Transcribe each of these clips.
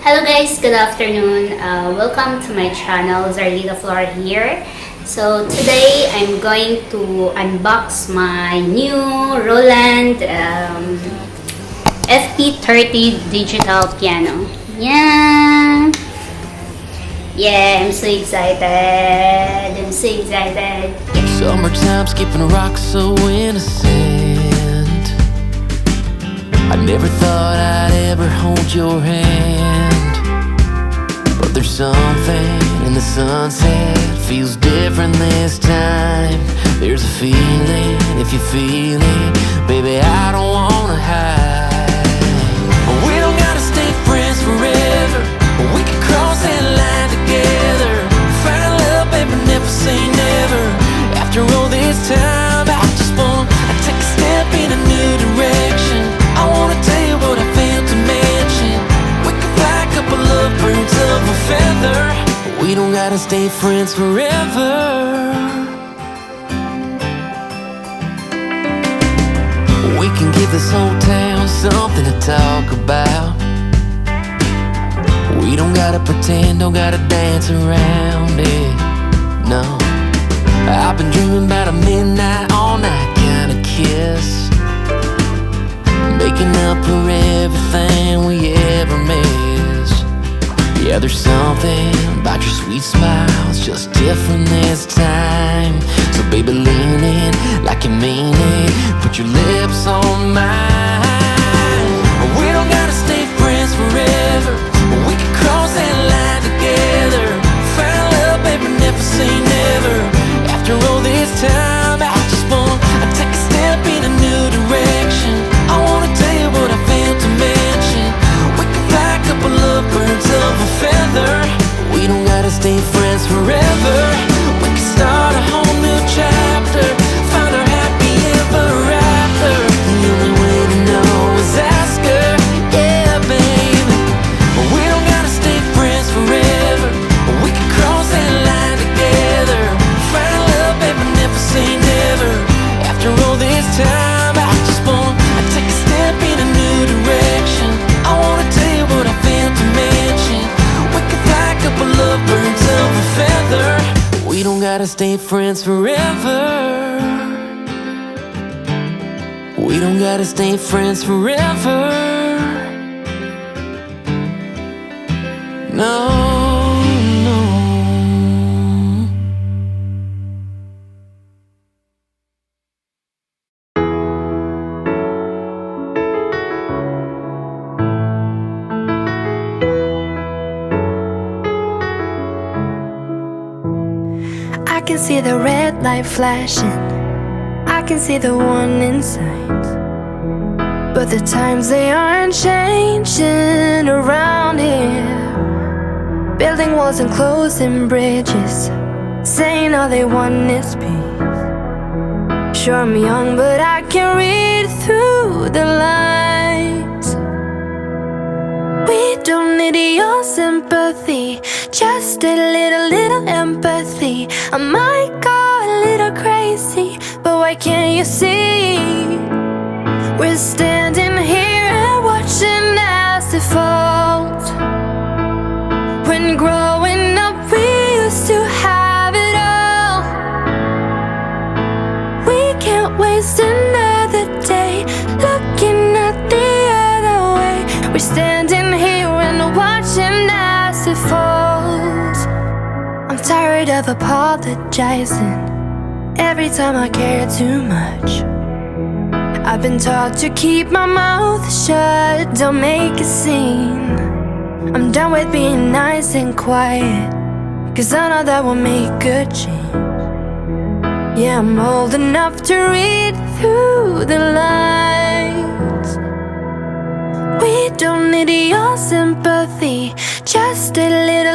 Hello guys, good afternoon. Welcome to my channel, Zarlita Flora here. So today I'm going to unbox my new ROLAND FP30 digital piano. Yeah, I'm so excited. Summertime skipping rocks so innocent. I never thought I'd ever hold your hand, but there's something in the sunset feels different this time. There's a feeling, if you feel it, baby, I don't wanna hide. We don't gotta stay friends forever, we can cross that line together. Find love, baby, never say never. After all this time, I just wanna take a step in a new direction. I wanna tell you what I failed to mention. We can fly a couple of birds of a feather. We don't gotta stay friends forever. We can give this whole town something to talk about. We don't gotta pretend, don't gotta dance around it, no. I've been dreaming about a midnight, all night kind of kiss, making up for everything we ever missed. Yeah, there's something about your sweet smile, it's just different this time. So baby, lean in like you mean it, put your lips on mine. We don't gotta stay friends forever, we can cross that line together. Find love, baby, never say never. After all this time, I just wanna take a step in a new direction. I wanna tell you what I failed to mention. We can fly a couple of birds of a feather. We don't gotta stay friends forever. We can start a whole new chapter, find our happy ever after. The only way to know is ask her, yeah, baby. We don't gotta stay friends forever, we can cross that line together. Find love, baby, never say never. After all this time, I just wanna take a step in a new direction. I wanna tell you what I failed to mention. We can fly a couple of birds of a feather. We don't gotta stay friends forever. We don't gotta stay friends forever. No, no. I can see the red light flashing, I can see the one in sight, but the times they aren't changing around here. Building walls and closing bridges, saying all they want is peace. Sure, I'm young, but I can read through the lines. We don't need your sympathy, just a little empathy. I might go a little crazy, but why can't you see? We're standing here and watching as it falls. When growing up we used to have it all. We can't waste another day looking at the other way. We're standing here and watching as it falls. I'm tired of apologizing every time I care too much. I've been taught to keep my mouth shut, don't make a scene. I'm done with being nice and quiet, cause I know that will make a change. Yeah, I'm old enough to read through the lines. We don't need your sympathy, just a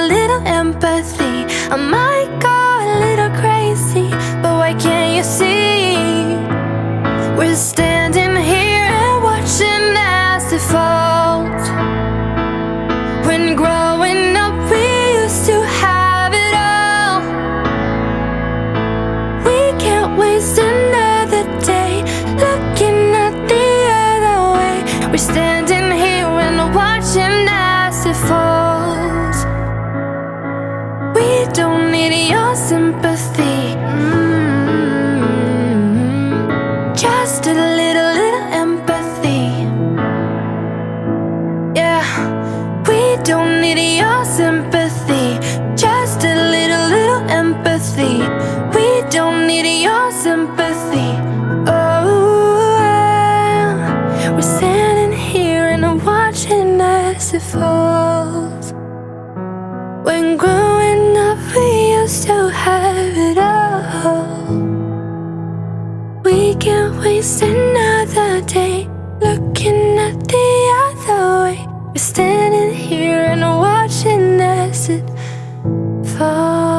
little empathy. I might go a little crazy, but why can't you see? We're standing here and watching as it falls. When growing up we used to have it all. We can't waste another day looking at the other way. We're standing here and watching as it falls. sympathy, just a little empathy. We don't need your sympathy. Oh, we're standing here and watching as it falls. When growing up we used to have it all. We can't waste another day looking at the other way. We're standing here and watching as it falls.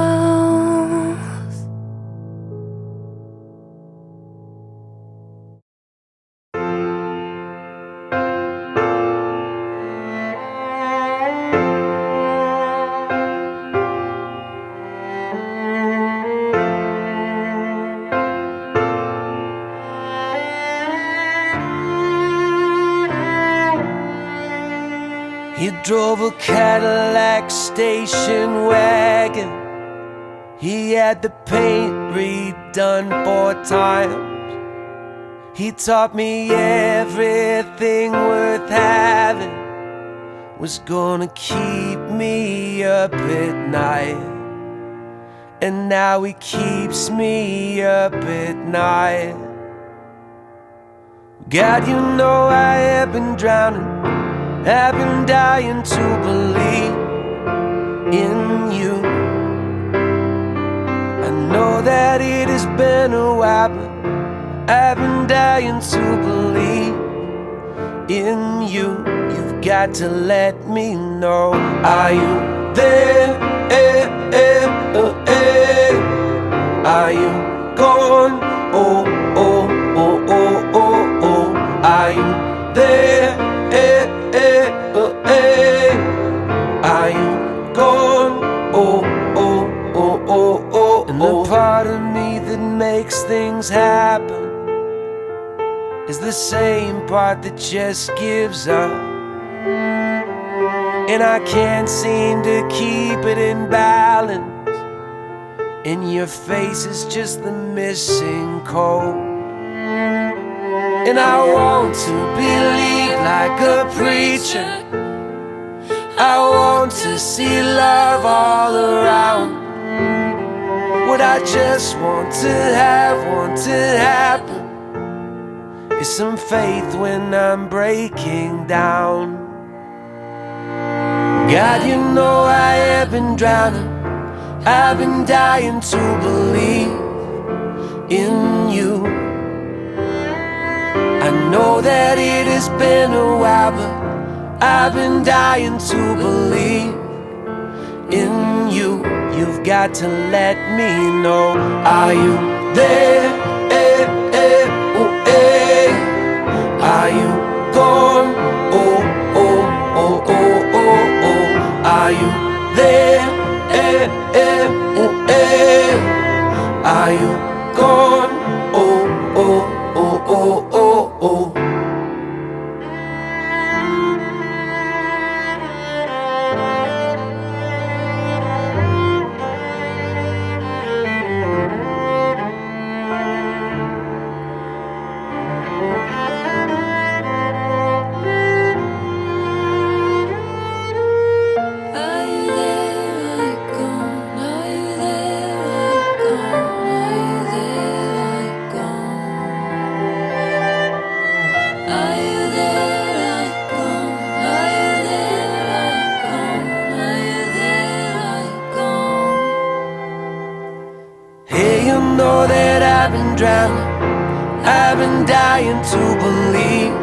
He drove a Cadillac station wagon. He had the paint redone 4 times. He taught me everything worth having was gonna keep me up at night. And now he keeps me up at night. God, you know I have been drowning, I've been dying to believe in you. I know that it has been a while, but I've been dying to believe in you. You've got to let me know. Are you there? Are you gone? Oh, oh, oh, oh, oh, oh. Are you there? Are you gone? Oh, oh, oh, oh, oh. And the part of me that makes things happen is the same part that just gives up. And I can't seem to keep it in balance. And your face is just the missing code. And I want to believe like a preacher. I want to see love all around. What I just want to happen is some faith when I'm breaking down. God, you know I have been drowning, I've been dying to believe in you. I know that it has been a while, but I've been dying to believe in you. You've got to let me know. Are you there? Are you gone? Oh, oh, oh, oh, oh, oh. Are you there? Are you gone? Oh, oh, oh, oh, oh, oh. Know that I've been drowning, I've been dying to believe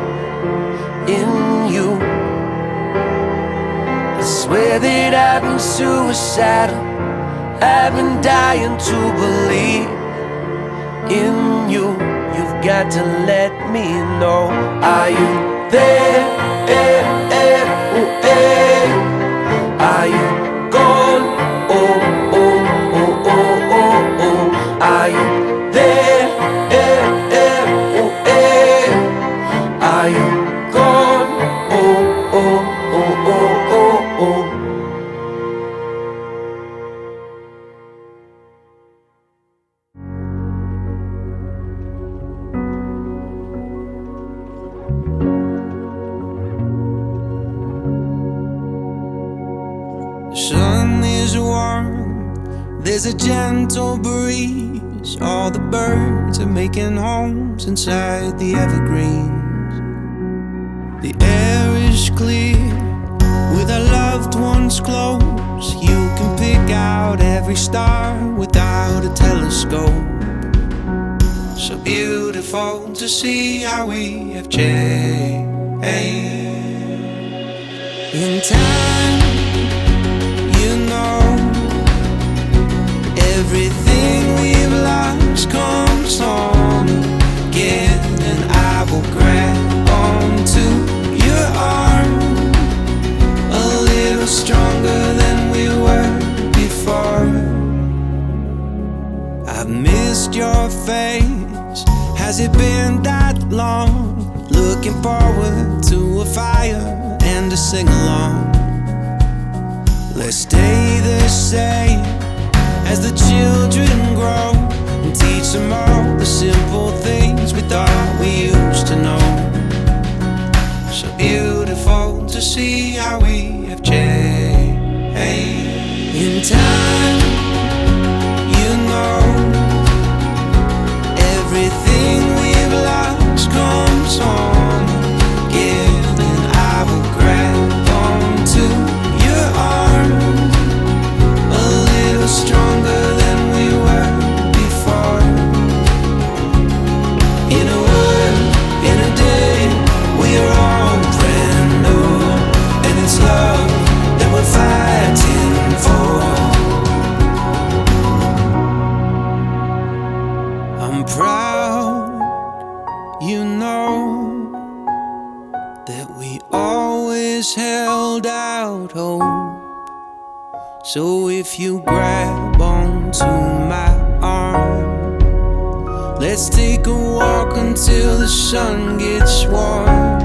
in you. I swear that I've been suicidal, I've been dying to believe in you. You've got to let me know. Are you there? Are you gone? Oh, oh, oh, oh, oh, oh. Are you there? Are you gone? Oh, oh, oh, oh, oh, oh. is warm, there's a gentle breeze. All the birds are making homes inside the evergreens. The air is clear with our loved ones close. You can pick out every star without a telescope. So beautiful to see how we have changed. In time, you know, everything we've lost comes home again. And I will grab onto your arm, a little stronger than we were before. I've missed your face, has it been that long? Looking forward to a fire and a sing-along. Let's stay the same as the children grow, and teach them all the simple things we thought we used to know. So beautiful to see how we have changed. In time, you know, everything we've lost comes home again. And I will grab onto your arm, a little stronger than we were before. In a word, in a day, we are all brand new, and it's love that we're fighting for. I'm proud, you know, that we always held out hope. So if you grab onto my arm, let's take a walk until the sun gets warm.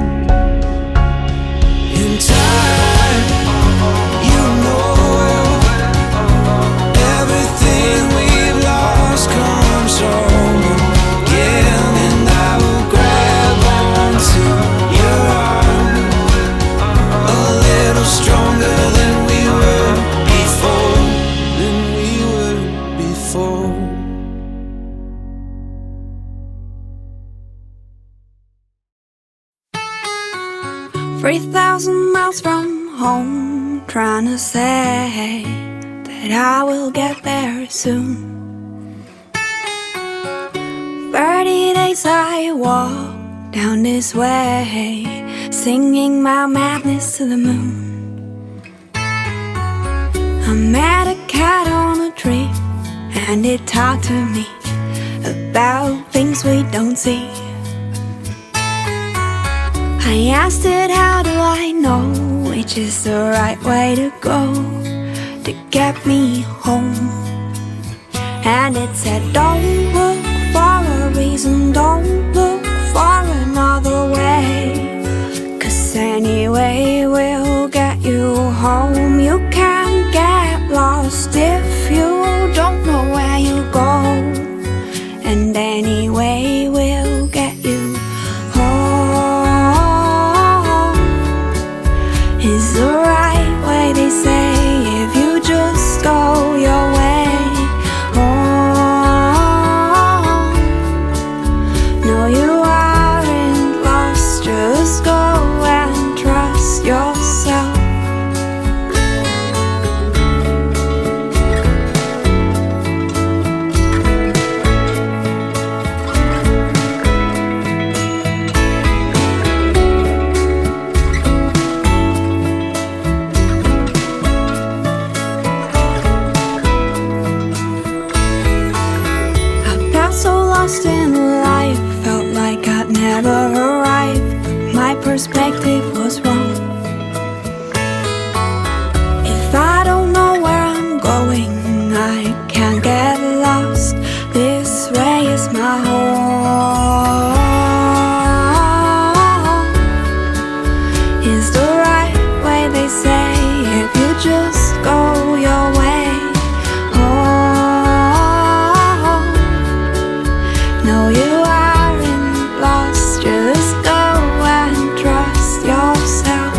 In time, you know, everything we've lost comes home again. And I will grab onto your arm, a little stronger than we were before, than we were before. 3,000 miles from home, trying to say that I will get there soon. 30 days I walk down this way, singing my madness to the moon. I met a cat on a tree, and it talked to me about things we don't see. I asked it, how do I know which is the right way to go to get me home? And it said, don't look for a reason, don't look for another way, 'cause anyway we'll get you home. You can't get lost if you don't know where you go, and anyway we'll get you home. Is the right way, they say, if you just go your way. No, you aren't lost, just go and trust yourself. I've got so lost in life, felt like I'd never arrive. My perspective was wrong. If I don't know where I'm going, I can't get lost. This way is my home. Is the right way, they say, if you just go your way. No, you aren't lost, just go and trust yourself.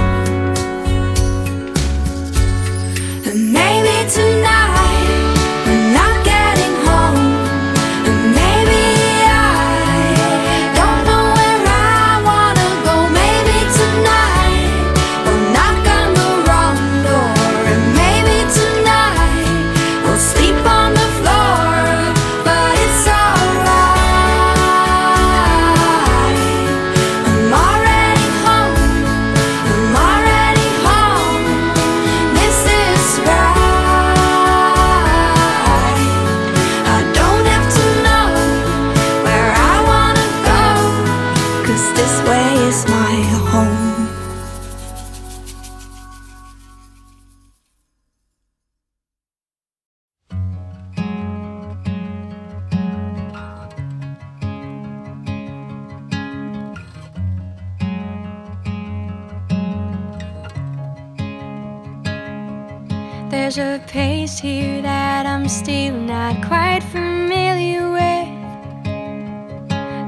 There's a pace here that I'm still not quite familiar with.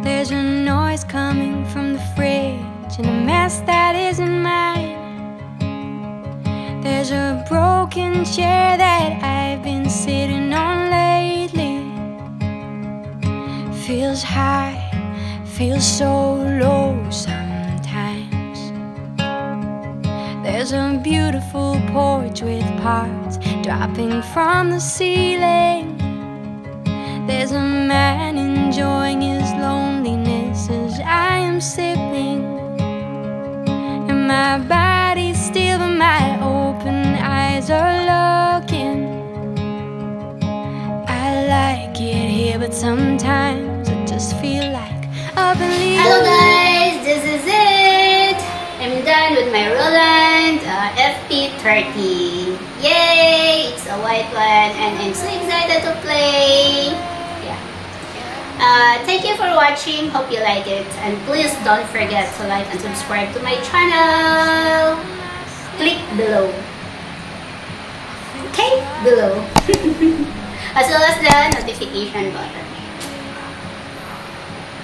There's a noise coming from the fridge and a mess that isn't mine. There's a broken chair that I've been sitting on lately. Feels high, feels so low sometimes. There's a beautiful porch with parts dropping from the ceiling. There's a man enjoying his loneliness as I am sipping. And my body's still, but my open eyes are looking. I like it here, but sometimes I just feel like up and leaving. Hello guys, this is it. I'm done with my Roland FP30. Yay! It's a white one and I'm so excited to play. Yeah. Thank you for watching. Hope you like it. And please don't forget to like and subscribe to my channel. Click below. Okay? Below. As well as the notification button.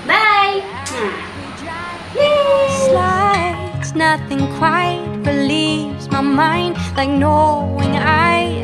Bye! Slides, nothing quite relieves my mind like knowing I